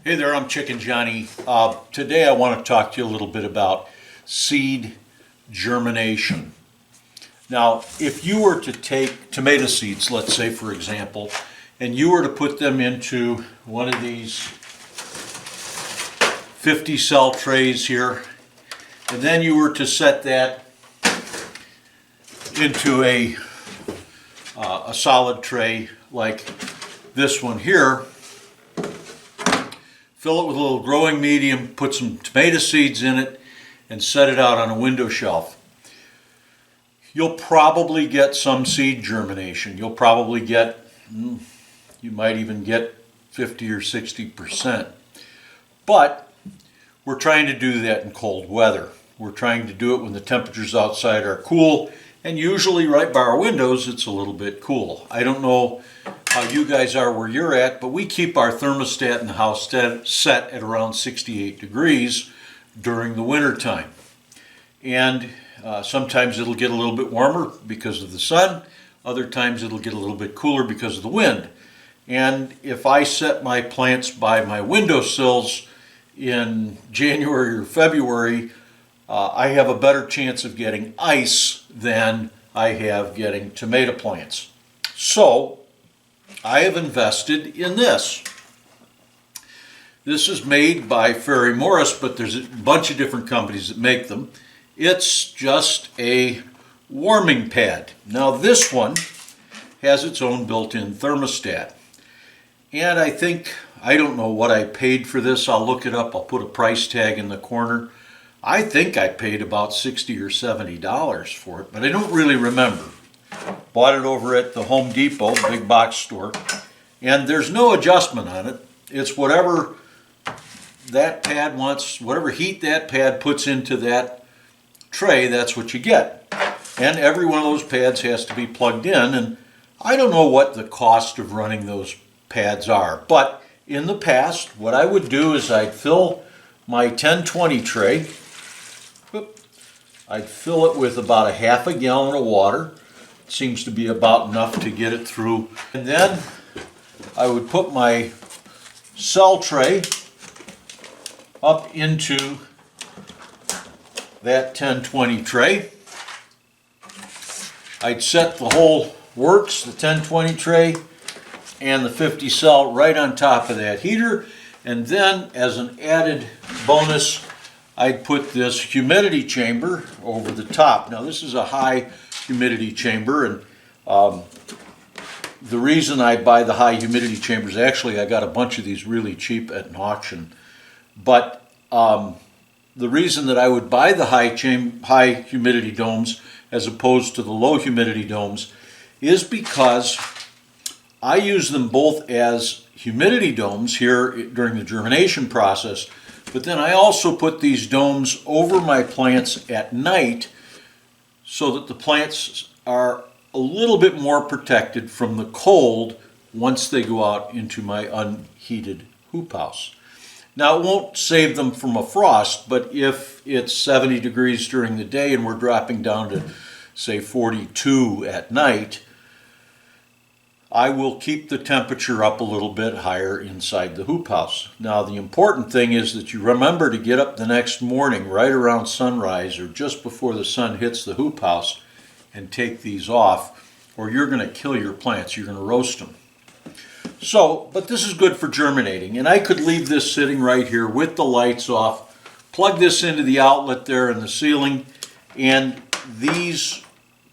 Hey there, I'm Chicken Johnny. Today I want to talk to you a little bit about seed germination. Now, if you were to take tomato seeds, let's say for example, and you were to put them into one of these 50 cell trays here, and then you were to set that into a solid tray like this one here, fill it with a little growing medium, put some tomato seeds in it, and set it out on a window shelf. You'll probably get some seed germination. You'll probably get, you might even get 50 or 60%. But we're trying to do that in cold weather. We're trying to do it when the temperatures outside are cool, and usually right by our windows it's a little bit cool. I don't know how you guys are where you're at, but we keep our thermostat in the house set at around 68 degrees during the winter time. And sometimes it'll get a little bit warmer because of the sun. Other times it'll get a little bit cooler because of the wind. And if I set my plants by my windowsills in January or February, I have a better chance of getting ice than I have getting tomato plants. So I have invested in this. This is made by Ferry Morris, but there's a bunch of different companies that make them. It's just a warming pad. Now this one has its own built-in thermostat. And I don't know what I paid for this. I'll look it up. I'll put a price tag in the corner. I think I paid about $60 or $70 for it, but I don't really remember. Bought it over at the Home Depot, big box store, and there's no adjustment on it. It's whatever that pad wants, whatever heat that pad puts into that tray, that's what you get. And every one of those pads has to be plugged in, and I don't know what the cost of running those pads are, but in the past, what I would do is I'd fill my 10-20 tray. I'd fill it with about a half a gallon of water. It seems to be about enough to get it through. And then I would put my cell tray up into that 10-20 tray. I'd set the whole works, the 10-20 tray and the 50 cell right on top of that heater. And then as an added bonus, I'd put this humidity chamber over the top. Now this is a high humidity chamber, and the reason I buy the high humidity chambers, actually I got a bunch of these really cheap at an auction, but the reason that I would buy the high humidity domes as opposed to the low humidity domes is because I use them both as humidity domes here during the germination process, but then I also put these domes over my plants at night so that the plants are a little bit more protected from the cold once they go out into my unheated hoop house. Now it won't save them from a frost, but if it's 70 degrees during the day and we're dropping down to say 42 at night, I will keep the temperature up a little bit higher inside the hoop house. Now the important thing is that you remember to get up the next morning right around sunrise or just before the sun hits the hoop house and take these off, or you're going to kill your plants. You're going to roast them. So, but this is good for germinating, and I could leave this sitting right here with the lights off, plug this into the outlet there in the ceiling, and these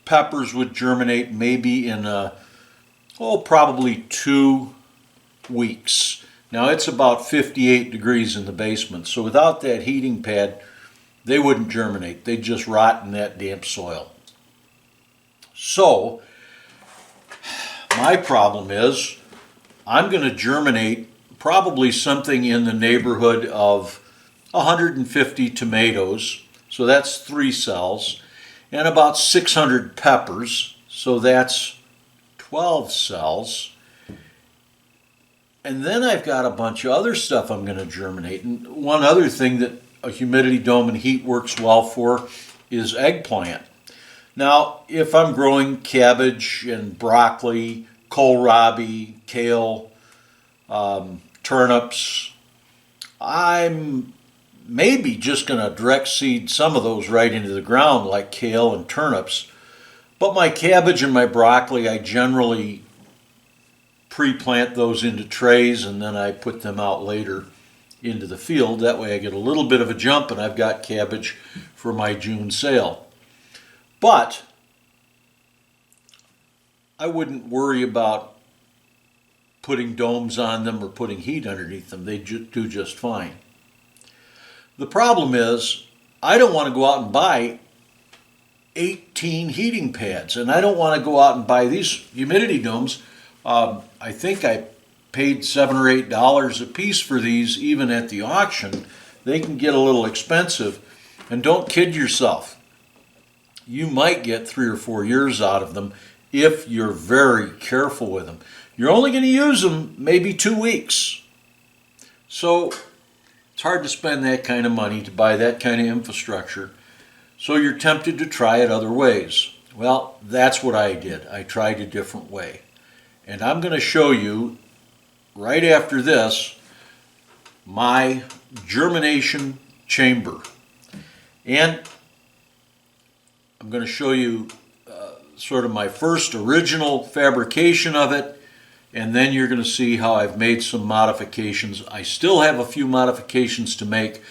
peppers would germinate maybe in probably 2 weeks. Now it's about 58 degrees in the basement, so without that heating pad, they wouldn't germinate. They'd just rot in that damp soil. So, my problem is, I'm going to germinate probably something in the neighborhood of 150 tomatoes, so that's 3 cells, and about 600 peppers, so that's 12 cells. And then I've got a bunch of other stuff I'm going to germinate. And one other thing that a humidity dome and heat works well for is eggplant. Now, if I'm growing cabbage and broccoli, kohlrabi, kale, turnips, I'm maybe just going to direct seed some of those right into the ground like kale and turnips. But my cabbage and my broccoli, I generally pre-plant those into trays and then I put them out later into the field. That way I get a little bit of a jump and I've got cabbage for my June sale. But I wouldn't worry about putting domes on them or putting heat underneath them. They do just fine. The problem is I don't want to go out and buy 18 heating pads, and I don't want to go out and buy these humidity domes. I think I paid $7 or $8 a piece for these even at the auction. They can get a little expensive, and don't kid yourself. You might get 3 or 4 years out of them if you're very careful with them. You're only going to use them maybe 2 weeks. So it's hard to spend that kind of money to buy that kind of infrastructure. So you're tempted to try it other ways. Well, that's what I did. I tried a different way. And I'm going to show you right after this my germination chamber. And I'm going to show you sort of my first original fabrication of it, and then you're going to see how I've made some modifications. I still have a few modifications to make,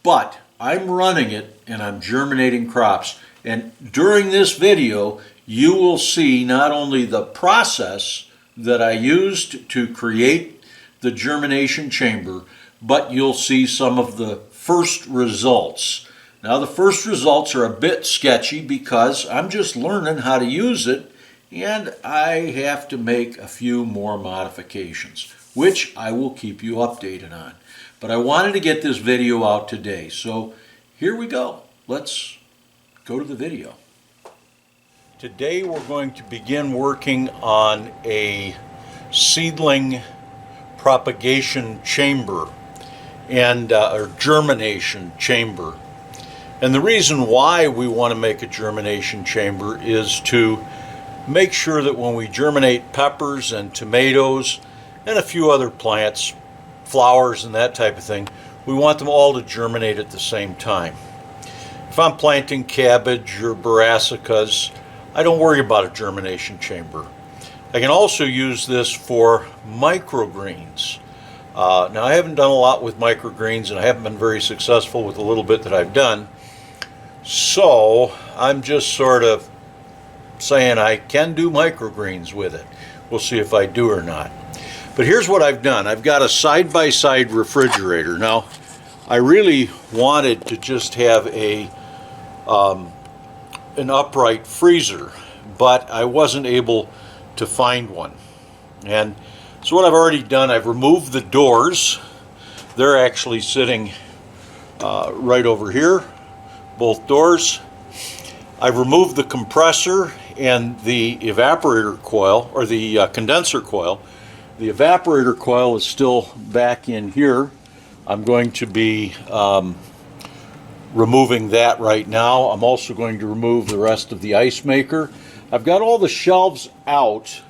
but I'm running it and I'm germinating crops. And during this video, you will see not only the process that I used to create the germination chamber, but you'll see some of the first results. Now, the first results are a bit sketchy because I'm just learning how to use it, and I have to make a few more modifications, which I will keep you updated on. But I wanted to get this video out today, so here we go. Let's go to the video. Today we're going to begin working on a seedling propagation chamber and or germination chamber. And the reason why we want to make a germination chamber is to make sure that when we germinate peppers and tomatoes and a few other plants, flowers and that type of thing, we want them all to germinate at the same time. If I'm planting cabbage or brassicas, I don't worry about a germination chamber. I can also use this for microgreens. Now, I haven't done a lot with microgreens, and I haven't been very successful with the little bit that I've done. So I'm just sort of saying I can do microgreens with it. We'll see if I do or not. But here's what I've done. I've got a side-by-side refrigerator. Now, I really wanted to just have an upright freezer, but I wasn't able to find one. And so what I've already done, I've removed the doors. They're actually sitting right over here, both doors. I've removed the compressor and the evaporator coil, or the condenser coil. The evaporator coil is still back in here. I'm going to be removing that right now. I'm also going to remove the rest of the ice maker. I've got all the shelves out,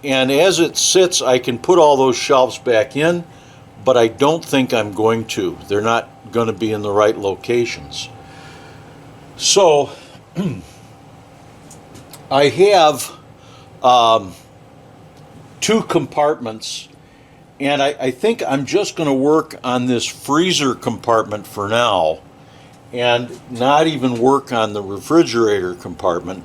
and as it sits, I can put all those shelves back in, but I don't think I'm going to. They're not going to be in the right locations. So I have 2 compartments, and I think I'm just going to work on this freezer compartment for now and not even work on the refrigerator compartment.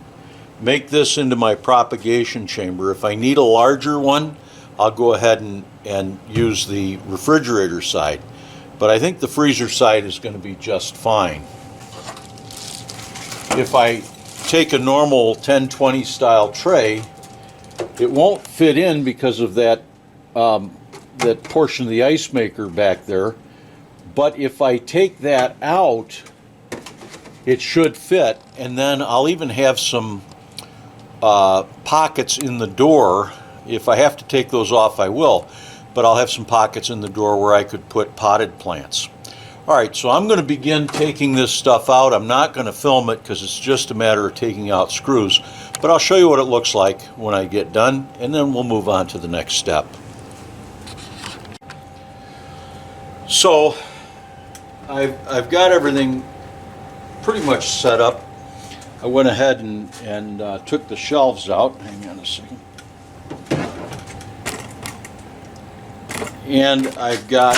Make this into my propagation chamber. If I need a larger one, I'll go ahead and use the refrigerator side. But I think the freezer side is going to be just fine. If I take a normal 10-20 style tray, it won't fit in because of that that portion of the ice maker back there. But if I take that out, it should fit, and then I'll even have some pockets in the door. If I have to take those off, I will, but I'll have some pockets in the door where I could put potted plants. All right, so I'm going to begin taking this stuff out. I'm not going to film it because it's just a matter of taking out screws, but I'll show you what it looks like when I get done, and then we'll move on to the next step. So I've got everything pretty much set up. I went ahead and took the shelves out. Hang on a second. And I've got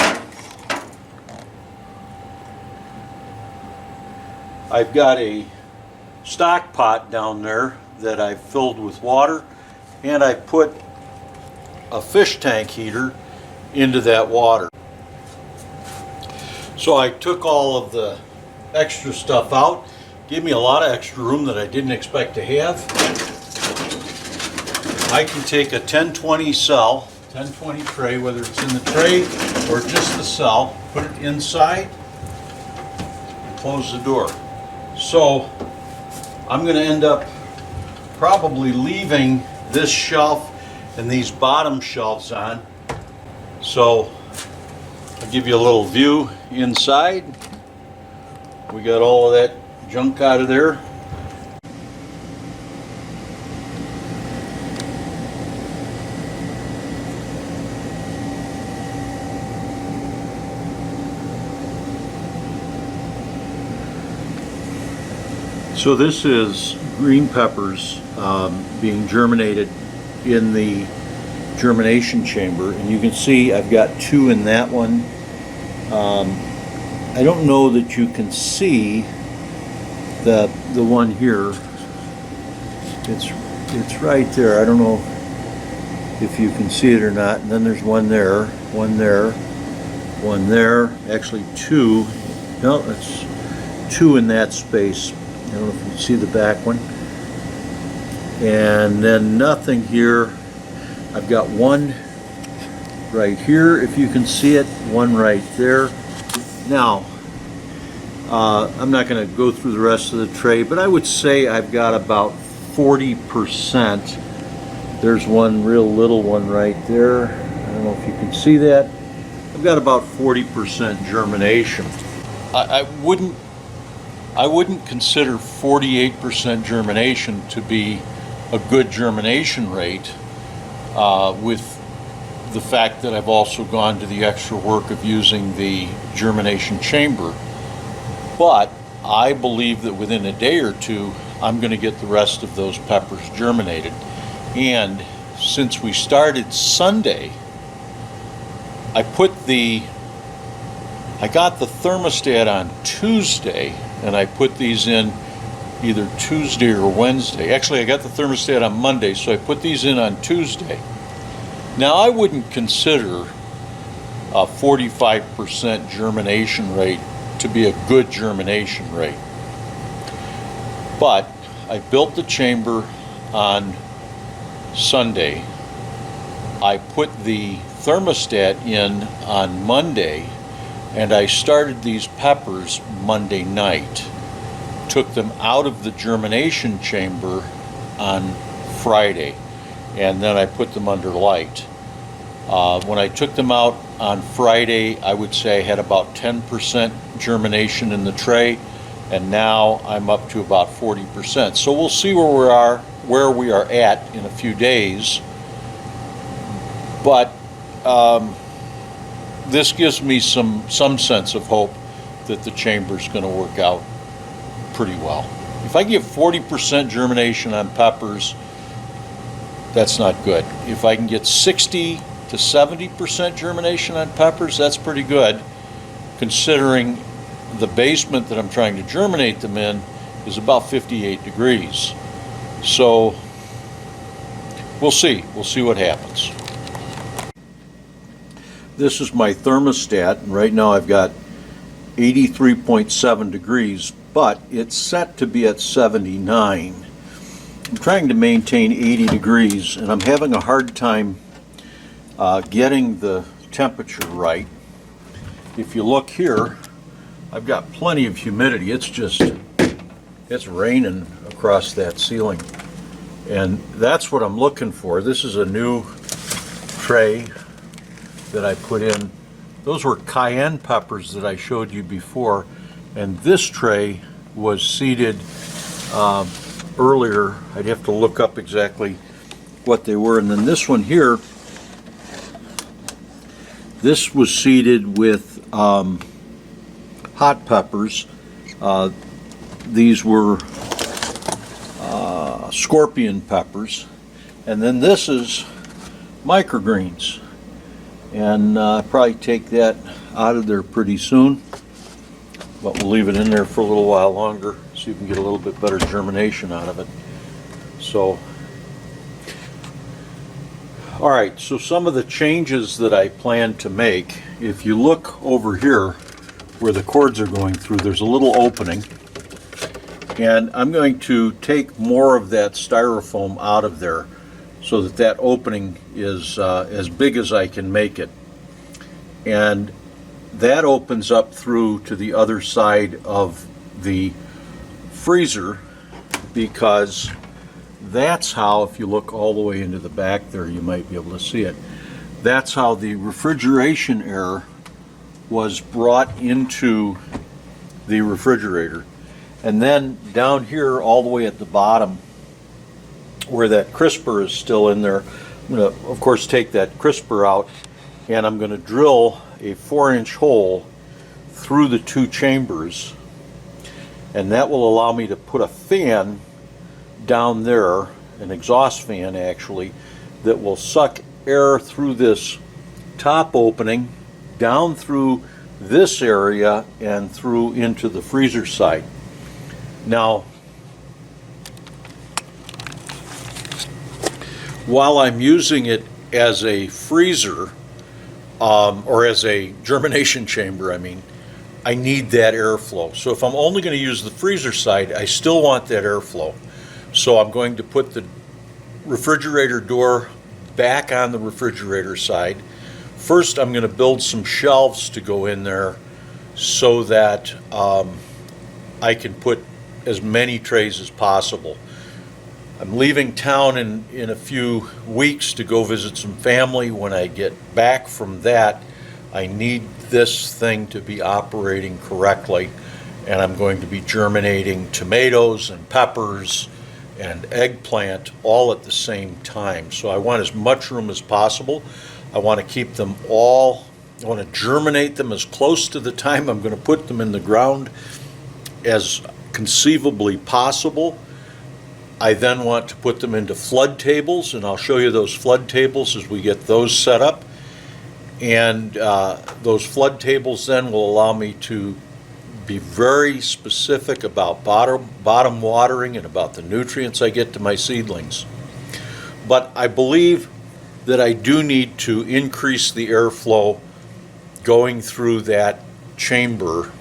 a stock pot down there that I've filled with water, and I put a fish tank heater into that water. So I took all of the extra stuff out, gave me a lot of extra room that I didn't expect to have. I can take a 1020 cell, 1020 tray, whether it's in the tray or just the cell, put it inside, and close the door. So I'm going to end up probably leaving this shelf and these bottom shelves on. So I'll give you a little view inside. We got all of that junk out of there. So this is green peppers being germinated in the germination chamber, and you can see I've got 2 in that one. I don't know that you can see the one here. It's right there. I don't know if you can see it or not. And then there's one there, one there, one there. Actually 2. No, that's 2 in that space. I don't know if you can see the back one. And then nothing here. I've got 1 right here, if you can see it, 1 right there. Now, I'm not going to go through the rest of the tray, but I would say I've got about 40%. There's one real little one right there. I don't know if you can see that. I've got about 40% germination. I wouldn't consider 48% germination to be a good germination rate, with the fact that I've also gone to the extra work of using the germination chamber. But I believe that within a day or 2, I'm going to get the rest of those peppers germinated. And since we started Sunday, I got the thermostat on Tuesday, and I put these in either Tuesday or Wednesday. Actually, I got the thermostat on Monday, so I put these in on Tuesday. Now, I wouldn't consider a 45% germination rate to be a good germination rate. But I built the chamber on Sunday. I put the thermostat in on Monday, and I started these peppers Monday night. Took them out of the germination chamber on Friday, and then I put them under light. When I took them out on Friday, I would say I had about 10% germination in the tray, and now I'm up to about 40%. So we'll see where we are at in a few days. But this gives me some sense of hope that the chamber's going to work out pretty well. If I give 40% germination on peppers, that's not good. If I can get 60 to 70% germination on peppers, that's pretty good, considering the basement that I'm trying to germinate them in is about 58 degrees. So we'll see what happens. This is my thermostat, and right now I've got 83.7 degrees, but it's set to be at 79. I'm trying to maintain 80 degrees, and I'm having a hard time getting the temperature right. If you look here, I've got plenty of humidity. It's raining across that ceiling, and that's what I'm looking for. This is a new tray that I put in. Those were cayenne peppers that I showed you before, and this tray was seeded earlier. I'd have to look up exactly what they were. And then this one here, This was seeded with hot peppers. These were scorpion peppers. And then this is microgreens. And I'll probably take that out of there pretty soon. But we'll leave it in there for a little while longer, so you can get a little bit better germination out of it. So, all right, so some of the changes that I plan to make, if you look over here where the cords are going through, there's a little opening. And I'm going to take more of that styrofoam out of there so that that opening is as big as I can make it. And that opens up through to the other side of the freezer, because that's how, if you look all the way into the back there, you might be able to see it. That's how the refrigeration air was brought into the refrigerator. And then down here, all the way at the bottom, where that crisper is still in there, I'm going to, of course, take that crisper out, and I'm going to drill a 4-inch hole through the two chambers, and that will allow me to put a fan down there, an exhaust fan actually, that will suck air through this top opening, down through this area, and through into the freezer side. Now, while I'm using it as a freezer, or as a germination chamber, I need that airflow. So if I'm only going to use the freezer side, I still want that airflow. So I'm going to put the refrigerator door back on the refrigerator side. First, I'm going to build some shelves to go in there so that I can put as many trays as possible. I'm leaving town in a few weeks to go visit some family. When I get back from that, I need this thing to be operating correctly, and I'm going to be germinating tomatoes and peppers and eggplant all at the same time. So I want as much room as possible. I want to keep them all, I want to germinate them as close to the time I'm going to put them in the ground as conceivably possible. I then want to put them into flood tables, and I'll show you those flood tables as we get those set up. And those flood tables then will allow me to be very specific about bottom watering and about the nutrients I get to my seedlings. But I believe that I do need to increase the airflow going through that chamber.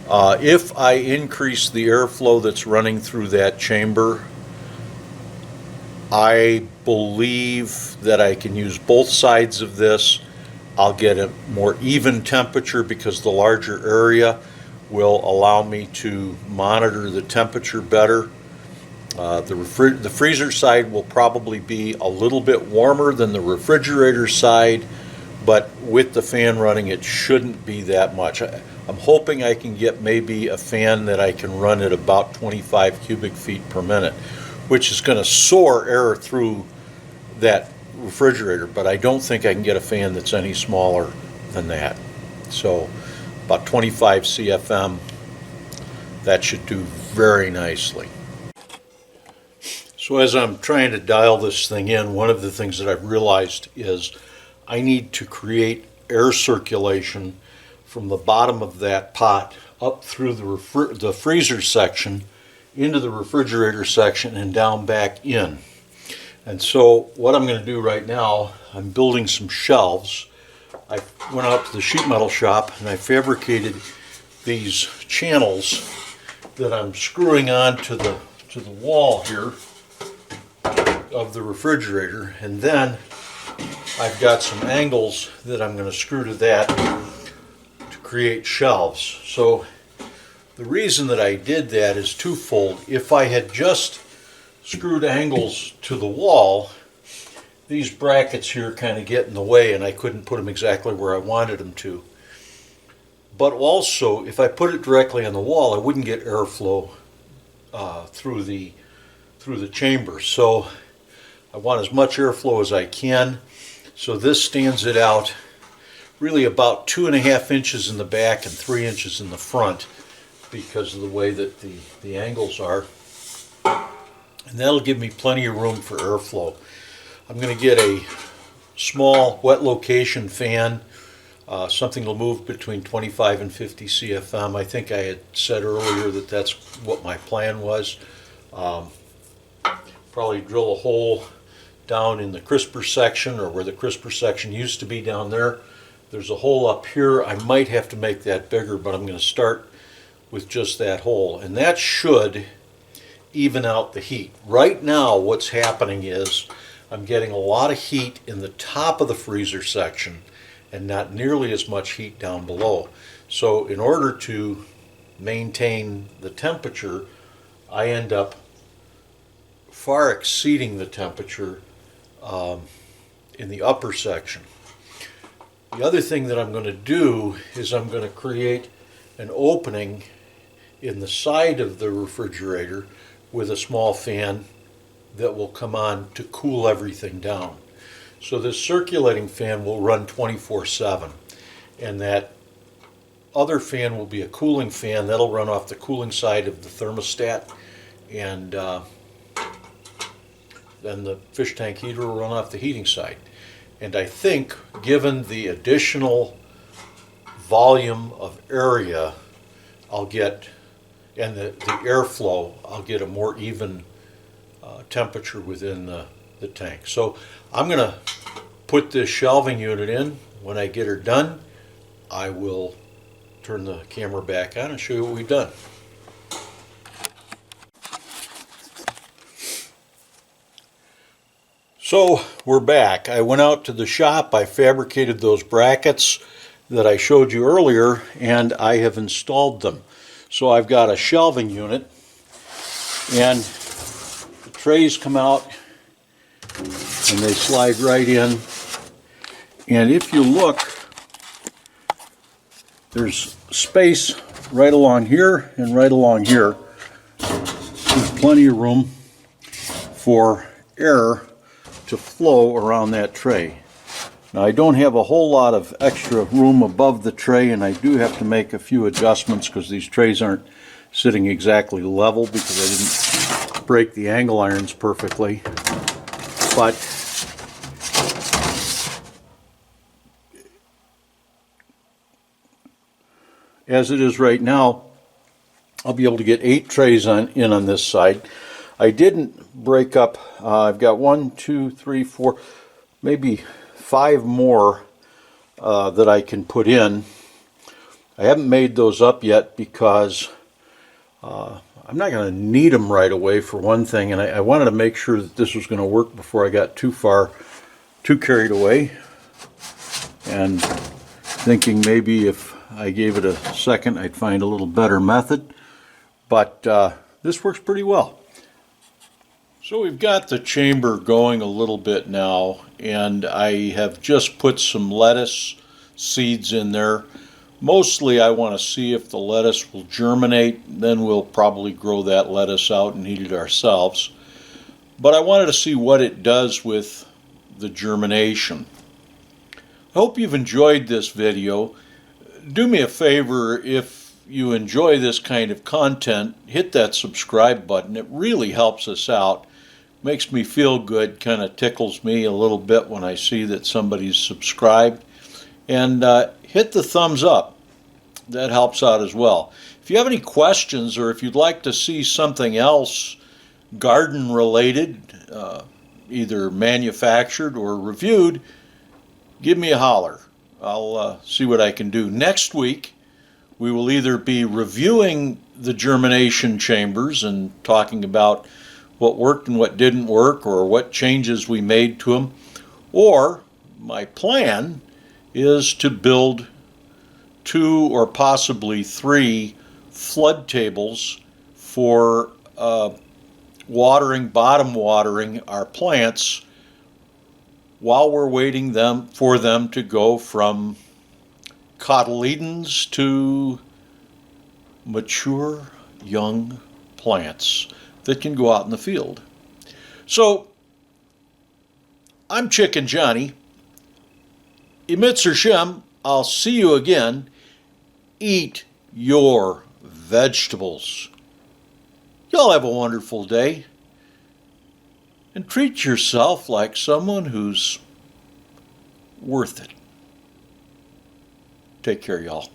If I increase the airflow that's running through that chamber, I believe that I can use both sides of this. I'll get a more even temperature because the larger area will allow me to monitor the temperature better. The freezer side will probably be a little bit warmer than the refrigerator side, but with the fan running, it shouldn't be that much. I'm hoping I can get maybe a fan that I can run at about 25 cubic feet per minute, which is going to soar air through that refrigerator, but I don't think I can get a fan that's any smaller than that. So about 25 CFM, that should do very nicely. So as I'm trying to dial this thing in, one of the things that I've realized is I need to create air circulation from the bottom of that pot up through the freezer section into the refrigerator section and down back in. And so what I'm going to do right now, I'm building some shelves. I went out to the sheet metal shop and I fabricated these channels that I'm screwing on to the wall here of the refrigerator, and then I've got some angles that I'm going to screw to that to create shelves. So the reason that I did that is twofold. If I had just screwed angles to the wall, these brackets here kind of get in the way and I couldn't put them exactly where I wanted them to. But also, if I put it directly on the wall, I wouldn't get airflow through the chamber. So I want as much airflow as I can. So this stands it out really about 2.5 inches in the back and 3 inches in the front because of the way that the angles are. And that'll give me plenty of room for airflow. I'm going to get a small wet location fan, something will move between 25 and 50 CFM. I think I had said earlier that that's what my plan was. Probably drill a hole down in the crisper section, or where the crisper section used to be down there. There's a hole up here. I might have to make that bigger, but I'm going to start with just that hole. And that should even out the heat. Right now what's happening is I'm getting a lot of heat in the top of the freezer section and not nearly as much heat down below. So in order to maintain the temperature, I end up far exceeding the temperature in the upper section. The other thing that I'm going to do is I'm going to create an opening in the side of the refrigerator with a small fan that will come on to cool everything down. So this circulating fan will run 24/7, and that other fan will be a cooling fan that'll run off the cooling side of the thermostat, and then the fish tank heater will run off the heating side. And I think, given the additional volume of area I'll get, and the airflow, I'll get a more even temperature within the tank. So I'm going to put this shelving unit in. When I get her done, I will turn the camera back on and show you what we've done. So we're back. I went out to the shop, I fabricated those brackets that I showed you earlier, and I have installed them. So I've got a shelving unit, and the trays come out and they slide right in. And if you look, there's space right along here and right along here. There's plenty of room for air to flow around that tray. Now I don't have a whole lot of extra room above the tray, and I do have to make a few adjustments because these trays aren't sitting exactly level because I didn't break the angle irons perfectly. But as it is right now, I'll be able to get 8 trays in on this side. I didn't break up, I've got 1, 2, 3, 4, maybe 5 more that I can put in. I haven't made those up yet because I'm not going to need them right away, for one thing, and I wanted to make sure that this was going to work before I got too carried away, and thinking maybe if I gave it a second I'd find a little better method, but this works pretty well. So we've got the chamber going a little bit now, and I have just put some lettuce seeds in there. Mostly I want to see if the lettuce will germinate, then we'll probably grow that lettuce out and eat it ourselves. But I wanted to see what it does with the germination. I hope you've enjoyed this video. Do me a favor, if you enjoy this kind of content, hit that subscribe button. It really helps us out. Makes me feel good, kind of tickles me a little bit when I see that somebody's subscribed. And hit the thumbs up. That helps out as well. If you have any questions, or if you'd like to see something else garden related, either manufactured or reviewed, give me a holler. I'll see what I can do. Next week we will either be reviewing the germination chambers and talking about what worked and what didn't work, or what changes we made to them, or my plan is to build 2 or possibly 3 flood tables for bottom watering our plants while we're waiting for them to go from cotyledons to mature young plants that can go out in the field. So, I'm Chicken Johnny. Emitzer Shem, I'll see you again. Eat your vegetables. Y'all have a wonderful day. And treat yourself like someone who's worth it. Take care, y'all.